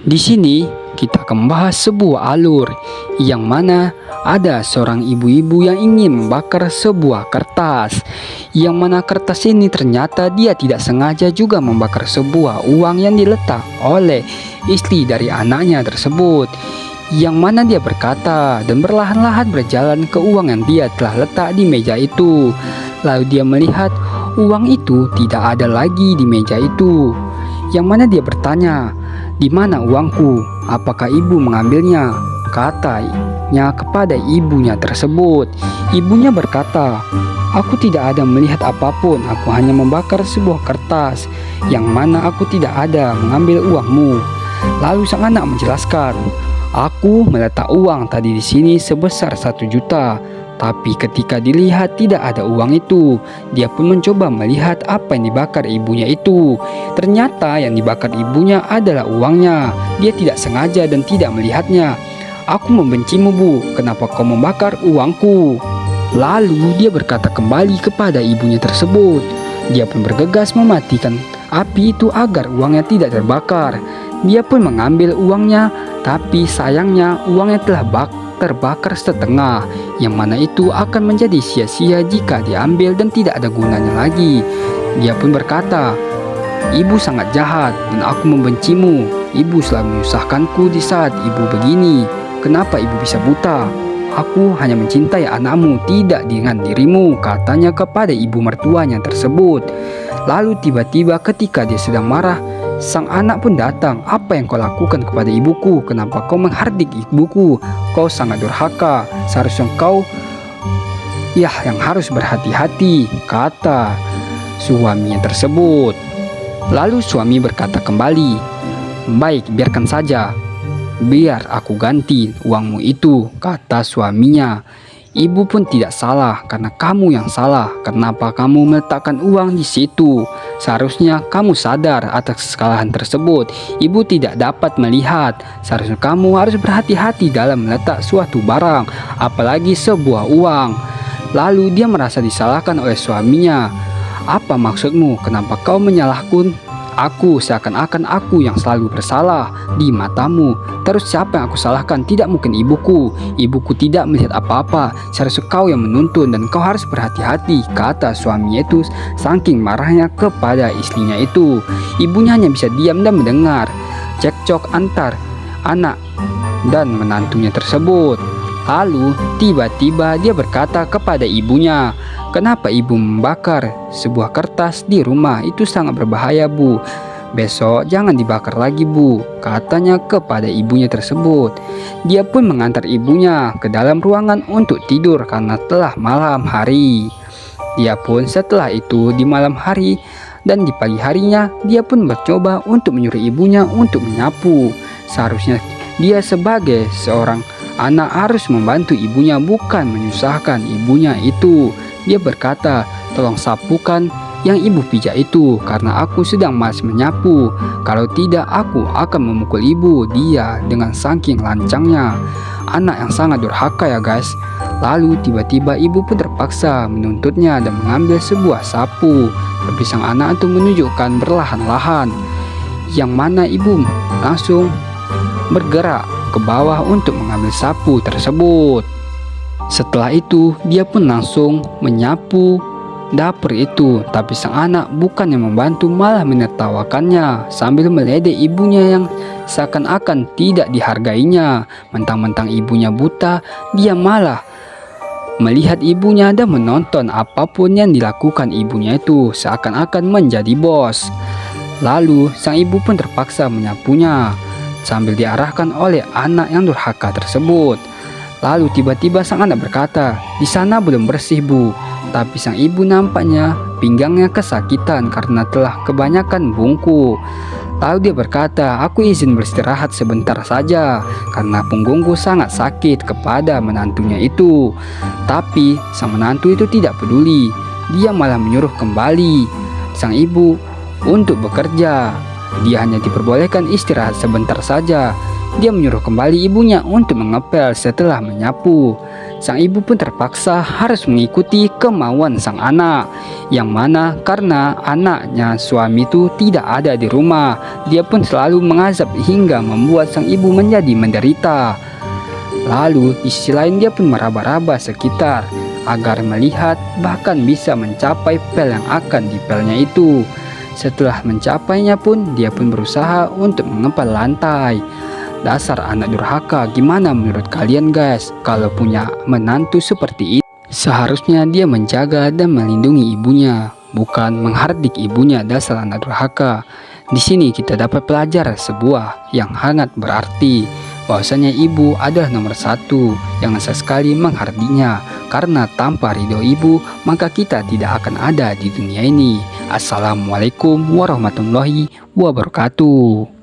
Di sini kita akan membahas sebuah alur yang mana ada seorang ibu-ibu yang ingin membakar sebuah kertas, yang mana kertas ini ternyata dia tidak sengaja juga membakar sebuah uang yang diletak oleh istri dari anaknya tersebut, yang mana dia berkata dan perlahan-lahan berjalan ke uang yang dia telah letak di meja itu. Lalu dia melihat uang itu tidak ada lagi di meja itu, yang mana dia bertanya, "Di mana uangku? Apakah ibu mengambilnya?" Katanya kepada ibunya tersebut. Ibunya berkata, "Aku tidak ada melihat apapun, aku hanya membakar sebuah kertas, yang mana aku tidak ada mengambil uangmu." Lalu sang anak menjelaskan, "Aku meletak uang tadi di sini sebesar 1 juta. Tapi ketika dilihat tidak ada uang itu, dia pun mencoba melihat apa yang dibakar ibunya itu. Ternyata yang dibakar ibunya adalah uangnya. Dia tidak sengaja dan tidak melihatnya. Aku membencimu, Bu. Kenapa kau membakar uangku?" Lalu dia berkata kembali kepada ibunya tersebut. Dia pun bergegas mematikan api itu agar uangnya tidak terbakar. Dia pun mengambil uangnya, tapi sayangnya uangnya telah terbakar setengah, yang mana itu akan menjadi sia-sia jika diambil dan tidak ada gunanya lagi. Dia pun berkata, "Ibu sangat jahat dan aku membencimu. Ibu selalu menyusahkanku di saat ibu begini. Kenapa ibu bisa buta? Aku hanya mencintai anakmu, tidak dengan dirimu," katanya kepada ibu mertuanya tersebut. Lalu tiba-tiba ketika dia sedang marah, sang anak pun datang. "Apa yang kau lakukan kepada ibuku? Kenapa kau menghardik ibuku? Kau sangat durhaka. Seharusnya kau yang harus berhati-hati," kata suaminya tersebut. Lalu suami berkata kembali, "Baik, biarkan saja. Biar aku ganti uangmu itu," kata suaminya. "Ibu pun tidak salah, karena kamu yang salah. Kenapa kamu meletakkan uang di situ? Seharusnya kamu sadar atas kesalahan tersebut. Ibu tidak dapat melihat. Seharusnya kamu harus berhati-hati dalam meletak suatu barang, apalagi sebuah uang." Lalu dia merasa disalahkan oleh suaminya. "Apa maksudmu? Kenapa kau menyalahkan aku seakan-akan aku yang selalu bersalah di matamu? Terus siapa yang aku salahkan? Tidak mungkin ibuku. Ibuku tidak melihat apa-apa. Seharusnya kau yang menuntun dan kau harus berhati-hati," kata suaminya itu saking marahnya kepada istrinya itu. Ibunya hanya bisa diam dan mendengar cekcok antar anak dan menantunya tersebut. Lalu tiba-tiba dia berkata kepada ibunya, "Kenapa ibu membakar sebuah kertas di rumah? Itu sangat berbahaya, Bu. Besok jangan dibakar lagi, Bu," katanya kepada ibunya tersebut. Dia pun mengantar ibunya ke dalam ruangan untuk tidur karena telah malam hari. Dia pun setelah itu di malam hari dan di pagi harinya dia pun mencoba untuk menyuruh ibunya untuk menyapu. Seharusnya dia sebagai seorang anak harus membantu ibunya, bukan menyusahkan ibunya itu. Dia berkata, "Tolong sapukan yang ibu pijak itu, karena aku sedang malas menyapu. Kalau tidak aku akan memukul ibu." Dia dengan saking lancangnya. Anak yang sangat durhaka ya guys. Lalu tiba-tiba ibu pun terpaksa menuntutnya dan mengambil sebuah sapu. Tapi sang anak itu menunjukkan perlahan-lahan, yang mana ibu langsung bergerak ke bawah untuk mengambil sapu tersebut. Setelah itu dia pun langsung menyapu dapur itu, tapi sang anak bukannya membantu malah menertawakannya sambil meledek ibunya yang seakan-akan tidak dihargainya. Mentang-mentang ibunya buta, dia malah melihat ibunya dan menonton apapun yang dilakukan ibunya itu seakan-akan menjadi bos. Lalu sang ibu pun terpaksa menyapunya sambil diarahkan oleh anak yang durhaka tersebut. Lalu tiba-tiba sang anak berkata, "Di sana belum bersih, Bu." Tapi sang ibu nampaknya pinggangnya kesakitan karena telah kebanyakan bungkuk. Lalu dia berkata, "Aku izin beristirahat sebentar saja karena punggungku sangat sakit," kepada menantunya itu. Tapi sang menantu itu tidak peduli. Dia malah menyuruh kembali sang ibu untuk bekerja. Dia hanya diperbolehkan istirahat sebentar saja. dia menyuruh kembali ibunya untuk mengepel setelah menyapu. Sang ibu pun terpaksa harus mengikuti kemauan sang anak, yang mana karena anaknya suami itu tidak ada di rumah, dia pun selalu mengazab hingga membuat sang ibu menjadi menderita. Lalu di sisi lain dia pun meraba-raba sekitar agar melihat bahkan bisa mencapai pel yang akan dipelnya itu. Setelah mencapainya pun dia pun berusaha untuk mengepel lantai. Dasar anak durhaka, gimana menurut kalian guys? Kalau punya menantu seperti itu, seharusnya dia menjaga dan melindungi ibunya, bukan menghardik ibunya. Dasar anak durhaka. Di sini kita dapat pelajar sebuah yang sangat berarti, bahwasanya ibu adalah nomor satu. Jangan sesekali menghardiknya, karena tanpa ridho ibu maka kita tidak akan ada di dunia ini. Assalamualaikum warahmatullahi wabarakatuh.